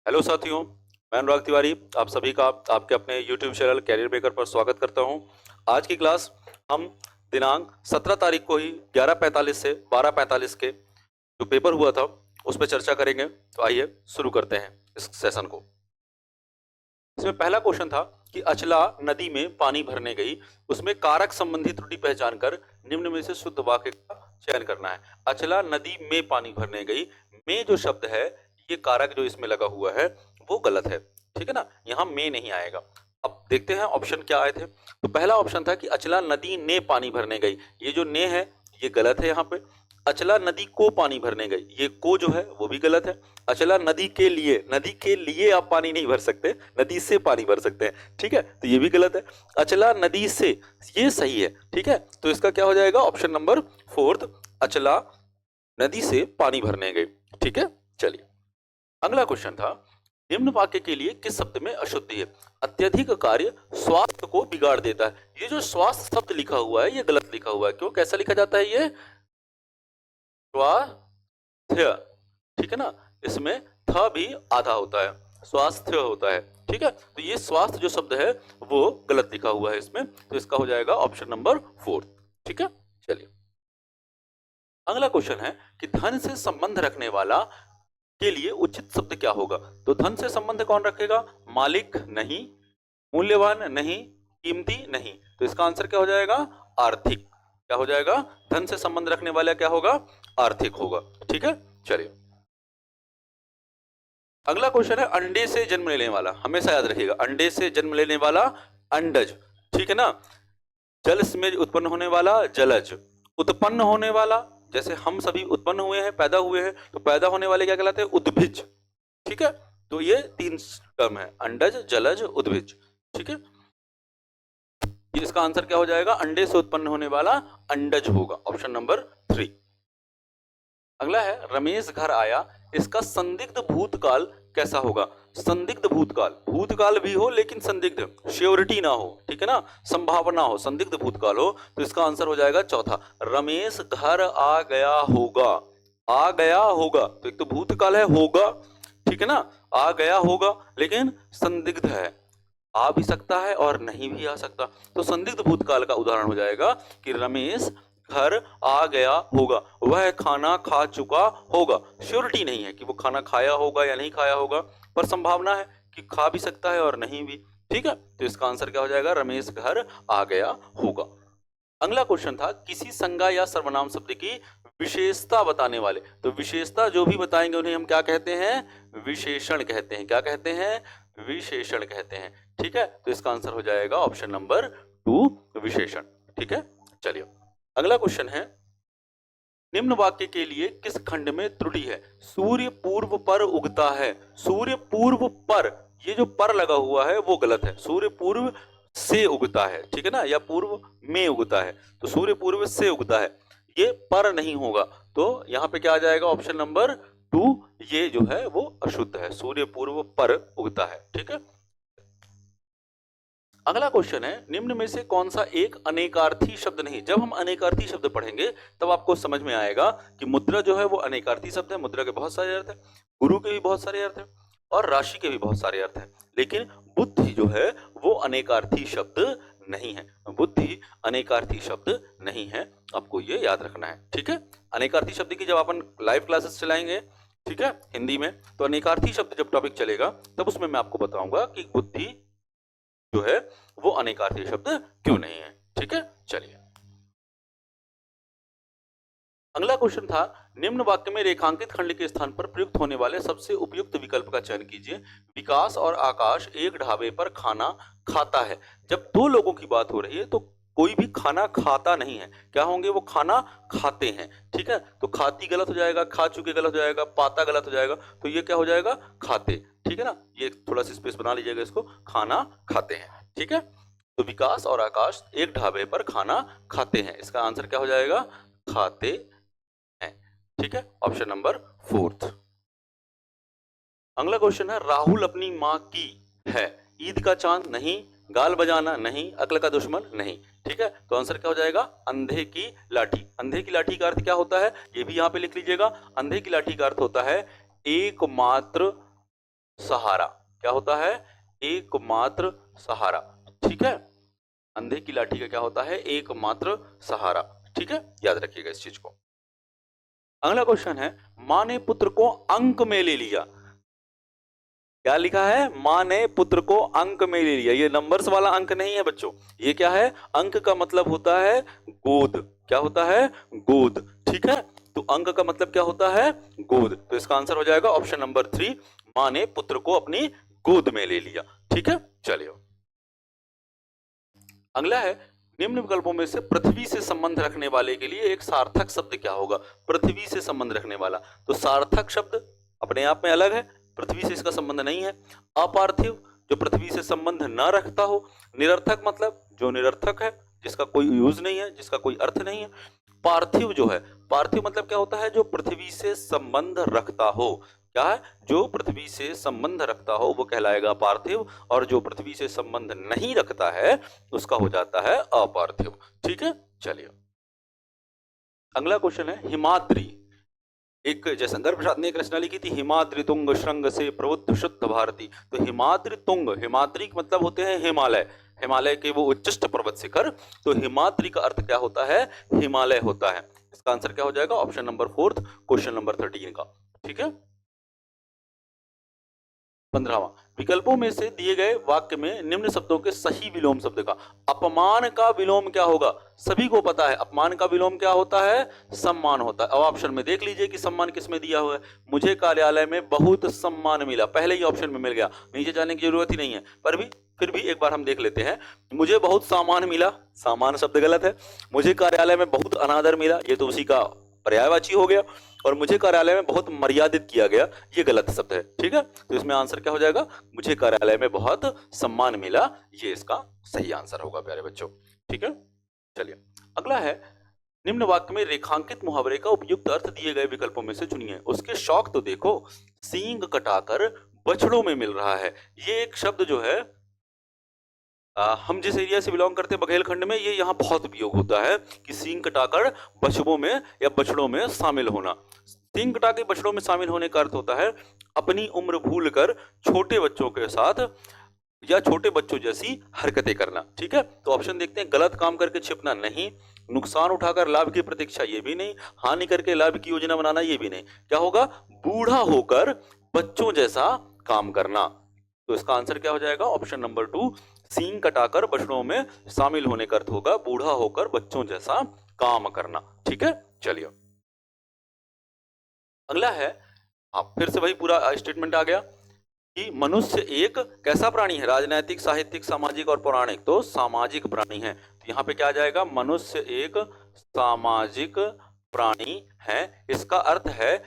Hello साथियों, मैं अनुराग तिवारी आप सभी का आपके अपने YouTube चैनल कैरियर मेकर पर स्वागत करता हूं। आज की क्लास हम दिनांक 17 तारीख को ही 11:45 से 12:45 के जो पेपर हुआ था उस पर चर्चा करेंगे। तो आइए शुरू करते हैं इस सेशन को। इसमें पहला क्वेश्चन था कि अचला नदी में पानी भरने गई, उसमें कारक संबंधी त्रुटि पहचान कर निम्न में से शुद्ध वाक्य का चयन करना है। अचला नदी में पानी भरने गई, में जो शब्द है ये कारक जो इसमें लगा हुआ है वो गलत है, ठीक है ना, यहाँ में नहीं आएगा। अब देखते हैं ऑप्शन क्या आए थे। तो पहला ऑप्शन था कि अचला नदी ने पानी भरने गई, ये जो ने है ये गलत है। यहाँ पे अचला नदी को पानी भरने गई, ये को जो है वो भी गलत है। अचला नदी के लिए आप पानी नहीं भर सकते, नदी से पानी भर सकते हैं, ठीक है, तो ये भी गलत है। अचला नदी से ये सही है, ठीक है, तो इसका क्या हो जाएगा ऑप्शन नंबर 4, अचला नदी से पानी भरने गई, ठीक है। चलिए अगला क्वेश्चन था, निम्न वाक्य के लिए किस शब्द में अशुद्धि है। अत्यधिक कार्य स्वास्थ्य को बिगाड़ देता है, ये जो स्वास्थ्य शब्द लिखा हुआ है ये गलत लिखा हुआ है। क्यों, कैसा लिखा जाता है ये स्वास्थ्य, ठीक है ना, इसमें थ भी आधा होता है, स्वास्थ्य होता है, ठीक है, तो ये स्वास्थ्य जो शब्द है वो गलत लिखा हुआ है इसमें, तो इसका हो जाएगा ऑप्शन नंबर 4, ठीक है। चलिए अगला क्वेश्चन है कि धन से संबंध रखने वाला के लिए उचित शब्द क्या होगा। तो धन से संबंध कौन रखेगा, मालिक नहीं, मूल्यवान नहीं, कीमती नहीं, तो इसका आंसर क्या हो जाएगा आर्थिक। क्या हो जाएगा, धन से संबंध रखने वाला क्या होगा, आर्थिक होगा, ठीक है। चलिए अगला क्वेश्चन है, अंडे से जन्म लेने वाला, हमेशा याद रखिएगा अंडे से जन्म लेने वाला अंडज, ठीक है ना। जल में उत्पन्न होने वाला जलज, उत्पन्न होने वाला जैसे हम सभी उत्पन्न हुए हैं, पैदा हुए हैं, तो पैदा होने वाले क्या कहलाते हैं, उद्भिज, ठीक है। तो ये 3 टर्म है, अंडज जलज उद्भिज, ठीक है। इसका आंसर क्या हो जाएगा, अंडे से उत्पन्न होने वाला अंडज होगा, ऑप्शन नंबर 3। अगला है, रमेश घर आया, इसका संदिग्ध भूतकाल कैसा होगा। संदिग्ध भूतकाल, भूतकाल भी हो लेकिन संदिग्ध, श्योरिटी ना हो, ठीक है ना, संभावना हो, संदिग्ध भूतकाल हो, तो इसका आंसर हो जाएगा चौथा, रमेश घर आ गया होगा। आ गया होगा तो एक तो भूतकाल है होगा, ठीक है ना, आ गया होगा लेकिन संदिग्ध है, आ भी सकता है और नहीं भी आ सकता, तो संदिग्ध भूतकाल का उदाहरण हो जाएगा कि रमेश घर आ गया होगा, वह खाना खा चुका होगा। श्योरिटी नहीं है कि वो खाना खाया होगा या नहीं खाया होगा, पर संभावना है कि खा भी सकता है और नहीं भी, ठीक है, तो इसका आंसर क्या हो जाएगा, रमेश घर आ गया होगा। अगला क्वेश्चन था, किसी संज्ञा या सर्वनाम शब्द की विशेषता बताने वाले, तो विशेषता जो भी बताएंगे उन्हें हम क्या कहते हैं, विशेषण कहते हैं। क्या कहते हैं, विशेषण कहते हैं, ठीक है, तो इसका आंसर हो जाएगा ऑप्शन नंबर 2 विशेषण, ठीक है। चलिए अगला क्वेश्चन है, निम्न वाक्य के लिए किस खंड में त्रुटि है। सूर्य पूर्व पर उगता है, सूर्य पूर्व पर, ये जो पर लगा हुआ है वो गलत है, सूर्य पूर्व से उगता है, ठीक है ना, या पूर्व में उगता है, तो सूर्य पूर्व से उगता है, ये पर नहीं होगा, तो यहाँ पे क्या आ जाएगा ऑप्शन नंबर 2, ये जो है वो अशुद्ध है, सूर्य पूर्व पर उगता है, ठीक है। अगला क्वेश्चन है, निम्न में से कौन सा एक अनेकार्थी शब्द नहीं। जब हम अनेकार्थी शब्द पढ़ेंगे तब आपको समझ में आएगा कि मुद्रा जो है वो अनेकार्थी शब्द है, मुद्रा के बहुत सारे अर्थ हैं, गुरु के भी बहुत सारे अर्थ हैं और राशि के भी बहुत सारे अर्थ हैं, लेकिन बुद्धि जो है वो अनेकार्थी शब्द नहीं है, बुद्धि अनेकार्थी शब्द नहीं है, आपको ये याद रखना है, ठीक है। अनेकार्थी शब्द की जब अपन लाइव क्लासेस चलाएंगे, ठीक है, हिंदी में, तो अनेकार्थी शब्द जब टॉपिक चलेगा तब उसमें मैं आपको बताऊंगा कि बुद्धि जो है वो अनेकार्थी शब्द क्यों नहीं है, ठीक है। चलिए अगला क्वेश्चन था, निम्न वाक्य में रेखांकित खंड के स्थान पर प्रयुक्त होने वाले सबसे उपयुक्त विकल्प का चयन कीजिए। विकास और आकाश एक ढाबे पर खाना खाता है। जब दो लोगों की बात हो रही है तो कोई भी खाना खाता नहीं है, क्या होंगे, वो खाना खाते हैं, ठीक है, तो खाती गलत हो जाएगा, खा चुके गलत हो जाएगा, पाता गलत हो जाएगा, तो ये क्या हो जाएगा, खाते, ठीक है ना, ये थोड़ा सा स्पेस बना लीजिएगा, इसको खाना खाते हैं, ठीक है। तो विकास और आकाश एक ढाबे पर खाना खाते हैं, इसका आंसर क्या हो जाएगा, खाते हैं, ठीक है, ऑप्शन नंबर 4। अगला क्वेश्चन है, राहुल अपनी माँ की है, ईद का चांद नहीं, गाल बजाना नहीं, अक्ल का दुश्मन नहीं, ठीक है, तो आंसर क्या हो जाएगा, अंधे की लाठी। अंधे की लाठी का अर्थ क्या होता है, ये भी यहाँ पे लिख लीजिएगा, अंधे की लाठी का अर्थ होता है एकमात्र सहारा। क्या होता है? एकमात्र सहारा। ठीक है, अंधे की लाठी का क्या होता है? एकमात्र सहारा। ठीक है, याद रखिएगा इस चीज को। अगला क्वेश्चन है, मां ने पुत्र को अंक में ले लिया। क्या लिखा है? मां ने पुत्र को अंक में ले लिया। ये नंबर्स वाला अंक नहीं है बच्चों, ये क्या है? अंक का मतलब होता है गोद। क्या होता है? गोद। ठीक है, तो अंक का मतलब क्या होता है? गोद। तो इसका आंसर हो जाएगा ऑप्शन नंबर 3, मां ने पुत्र को अपनी गोद में ले लिया। ठीक है, चलिए अगला है, निम्न विकल्पों में से पृथ्वी से संबंध रखने वाले के लिए एक सार्थक शब्द क्या होगा? पृथ्वी से संबंध रखने वाला, तो सार्थक शब्द अपने आप में अलग है, पृथ्वी से इसका संबंध नहीं है। अपार्थिव, जो पृथ्वी से संबंध न रखता हो। निरर्थक, मतलब जो निरर्थक है, जिसका कोई यूज नहीं है, जिसका कोई अर्थ नहीं है। पार्थिव जो है, पार्थिव मतलब क्या होता है? जो पृथ्वी से संबंध रखता हो। क्या है? जो पृथ्वी से संबंध रखता हो वो कहलाएगा पार्थिव, और जो पृथ्वी से संबंध नहीं रखता है उसका हो जाता है अपार्थिव। ठीक है, चलिए अगला क्वेश्चन है, हिमाद्री। एक जयशंकर प्रसाद ने एक रचना लिखी थी, हिमाद्री तुंग श्रृंग से प्रबुद्ध शुद्ध भारती। तो हिमाद्री तुंग, हिमाद्री का मतलब होते हैं हिमालय, हिमालय के वो उच्चष्ट पर्वत शिखर। तो हिमाद्री का अर्थ क्या होता है? हिमालय होता है। इसका आंसर क्या हो जाएगा? ऑप्शन नंबर 4, क्वेश्चन नंबर 13 का। ठीक है, 15वां, विकल्पों में से दिए गए वाक्य में निम्न शब्दों के सही विलोम शब्द का। अपमान का विलोम क्या होगा? सभी को पता है अपमान का विलोम क्या होता है? सम्मान होता है। अब ऑप्शन में देख लीजिए कि सम्मान किसमें दिया हुआ है। मुझे कार्यालय में बहुत सम्मान मिला, पहले ही ऑप्शन में मिल गया, नीचे जाने की जरूरत ही नहीं है। पर भी फिर भी एक बार हम देख लेते हैं। मुझे बहुत सामान मिला, सामान शब्द गलत है। मुझे कार्यालय में बहुत अनादर मिला, ये तो उसी का पर्यायवाची हो गया। और मुझे कार्यालय में बहुत मर्यादित किया गया, ये गलत शब्द है। ठीक है, तो इसमें आंसर क्या हो जाएगा? मुझे कार्यालय में बहुत सम्मान मिला, ये इसका सही आंसर होगा प्यारे बच्चों। ठीक है, चलिए अगला है, निम्न वाक्य में रेखांकित मुहावरे का उपयुक्त अर्थ दिए गए विकल्पों में से चुनिए। उसके शौक तो देखो, सींग कटाकर बछड़ों में मिल रहा है। ये एक शब्द जो है हम जिस एरिया से बिलोंग करते हैं बघेलखंड में, ये यहाँ बहुत उपयोग होता है कि सींग कटाकर बछड़ों में या बछड़ों में शामिल होना। सींग कटा के बछड़ों में शामिल होने का अर्थ होता है अपनी उम्र भूलकर छोटे बच्चों के साथ या छोटे बच्चों जैसी हरकतें करना। ठीक है, तो ऑप्शन देखते हैं। गलत काम करके छिपना नहीं, नुकसान उठाकर लाभ की प्रतीक्षा ये भी नहीं, हानि करके लाभ की योजना बनाना ये भी नहीं। क्या होगा? बूढ़ा होकर बच्चों जैसा काम करना। तो इसका आंसर क्या हो जाएगा? ऑप्शन नंबर 2, सींग कटाकर बछड़ों में शामिल होने का अर्थ होगा बूढ़ा होकर बच्चों जैसा काम करना। ठीक है, चलिए अगला है, हाँ फिर से वही पूरा स्टेटमेंट आ गया कि मनुष्य एक कैसा प्राणी है? राजनैतिक, साहित्यिक, सामाजिक और पौराणिक। तो सामाजिक प्राणी है। तो यहाँ पे क्या आ जाएगा? मनुष्य एक सामाजिक प्राणी है। इसका अर्थ है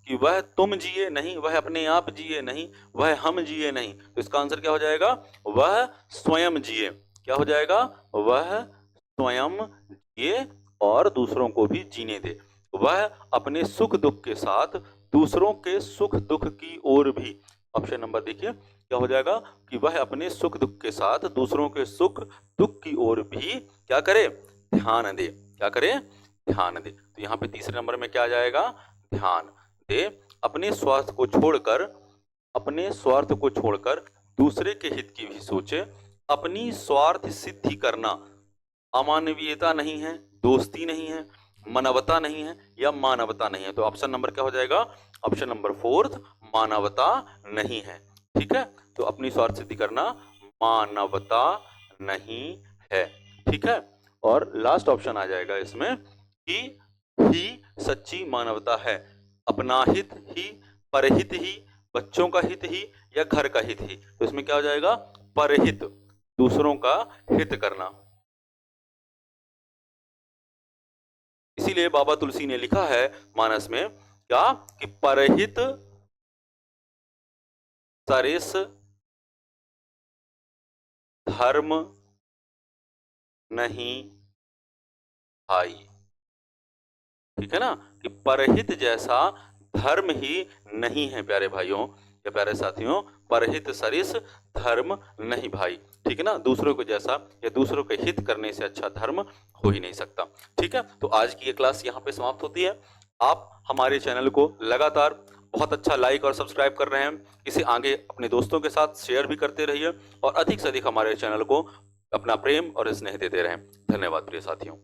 कि वह तुम जिए नहीं, वह अपने आप जिए नहीं, वह हम जिए नहीं। तो इसका आंसर क्या हो जाएगा? वह स्वयं जिए। क्या हो जाएगा? वह स्वयं जिए और दूसरों को भी जीने दे। वह अपने सुख दुख के साथ दूसरों के सुख दुख की ओर भी, ऑप्शन नंबर देखिए क्या हो जाएगा? कि वह अपने सुख दुख के साथ दूसरों के सुख दुख की ओर भी क्या करे? ध्यान दे। क्या करे? ध्यान दे। तो यहाँ पे तीसरे नंबर में क्या आ जाएगा? ध्यान दे। अपने स्वार्थ को छोड़कर दूसरे के हित की भी सोचे। अपनी स्वार्थ सिद्धि करना अमानवीयता नहीं है, दोस्ती नहीं है, मानवता नहीं है या मानवता नहीं है। तो ऑप्शन नंबर क्या हो जाएगा? ऑप्शन नंबर 4, मानवता नहीं है। ठीक है, तो अपनी स्वार्थ सिद्धि करना मानवता नहीं है। ठीक है, और लास्ट ऑप्शन आ जाएगा इसमें कि ही सच्ची मानवता है। अपना हित ही, परहित ही, बच्चों का हित ही या घर का हित ही। तो इसमें क्या हो जाएगा? परहित, दूसरों का हित करना। इसीलिए बाबा तुलसी ने लिखा है मानस में क्या? कि परहित सरिस धर्म नहीं भाई। ठीक है ना, कि परहित जैसा धर्म ही नहीं है प्यारे भाइयों या प्यारे साथियों, परहित सरिस धर्म नहीं भाई। ठीक है ना, दूसरों को जैसा या दूसरों के हित करने से अच्छा धर्म हो ही नहीं सकता। ठीक है, तो आज की ये क्लास यहाँ पे समाप्त होती है। आप हमारे चैनल को लगातार बहुत अच्छा लाइक और सब्सक्राइब कर रहे हैं, इसे आगे अपने दोस्तों के साथ शेयर भी करते रहिए और अधिक से अधिक हमारे चैनल को अपना प्रेम और स्नेह देते रहें। धन्यवाद प्रिय साथियों।